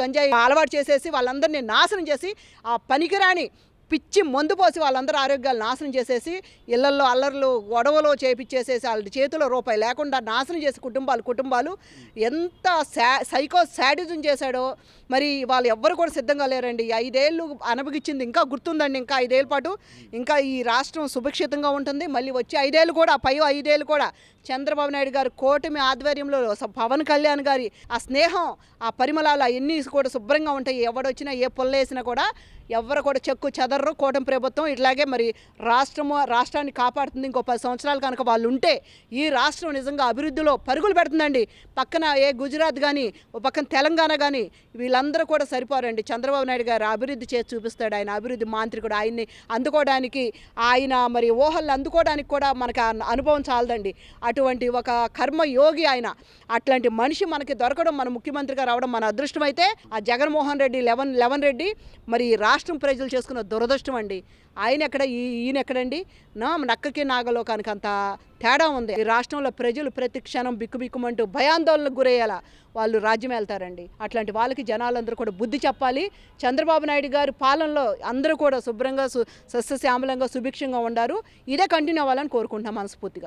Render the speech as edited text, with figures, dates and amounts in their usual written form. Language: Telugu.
గంజాయి అలవాటు చేసేసి వాళ్ళందరినీ నాశనం చేసి ఆ పనికిరాని పిచ్చి మందు పోసి వాళ్ళందరూ ఆరోగ్యాలు నాశనం చేసేసి ఇళ్లల్లో అల్లర్లు గొడవలు చేపించేసేసి వాళ్ళ చేతిలో రూపాయి లేకుండా నాశనం చేసి కుటుంబాలు ఎంత సైకో శాడిజం చేశాడో మరి వాళ్ళు ఎవ్వరు కూడా సిద్ధంగా లేరండి. 5 ఏళ్ళు అనుభవించింది ఇంకా గుర్తుందండి. ఇంకా 5 ఏళ్ళ పాటు ఇంకా ఈ రాష్ట్రం సుభిక్షితంగా ఉంటుంది. మళ్ళీ వచ్చే 5 ఏళ్ళు కూడా 5 ఏళ్ళు కూడా చంద్రబాబు నాయుడు గారు కూటమి ఆధ్వర్యంలో పవన్ కళ్యాణ్ గారి ఆ స్నేహం ఆ పరిమళాలు అవన్నీ కూడా శుభ్రంగా ఉంటాయి. ఎవడొచ్చినా ఏ పొల్లేసినా కూడా ఎవరు కూడా చెక్కు చెదర్రు. కూటమి ప్రభుత్వం ఇట్లాగే మరి రాష్ట్రాన్ని కాపాడుతుంది. ఇంకో 10 సంవత్సరాలు కనుక వాళ్ళు ఉంటే ఈ రాష్ట్రం నిజంగా అభివృద్ధిలో పరుగులు పెడుతుందండి. పక్కన ఏ గుజరాత్ కానీ ఓ పక్కన తెలంగాణ కానీ వీళ్ళందరూ కూడా సరిపోరండి. చంద్రబాబు నాయుడు గారు అభివృద్ధి చేసి చూపిస్తాడు. ఆయన అభివృద్ధి మాంత్రికుడు. ఆయన్ని అందుకోవడానికి ఆయన మరి ఊహలను అందుకోవడానికి కూడా మనకు అనుభవం చాలదండి. అటువంటి ఒక కర్మయోగి ఆయన. అట్లాంటి మనిషి మనకి దొరకడం, మన ముఖ్యమంత్రిగా రావడం మన అదృష్టం. అయితే ఆ జగన్మోహన్ రెడ్డి లెవెన్ రెడ్డి మరి రాష్ట్రం ప్రజలు చేసుకున్న దురదృష్టం అండి. ఆయన ఎక్కడ ఈయన ఎక్కడండి? నక్కకి నాగలోకానికి అంత తేడా ఉంది. ఈ రాష్ట్రంలో ప్రజలు ప్రతి క్షణం బిక్కుబిక్కుమంటూ భయాందోళనకు గురయ్యేలా వాళ్ళు రాజ్యం వెళ్తారండి. అట్లాంటి వాళ్ళకి జనాలందరూ కూడా బుద్ధి చెప్పాలి. చంద్రబాబు నాయుడు గారి పాలనలో అందరూ కూడా శుభ్రంగా సస్యశ్యామలంగా సుభిక్షంగా ఉండారు. ఇదే కంటిన్యూ అవ్వాలని కోరుకుంటున్నాం మనస్ఫూర్తిగా.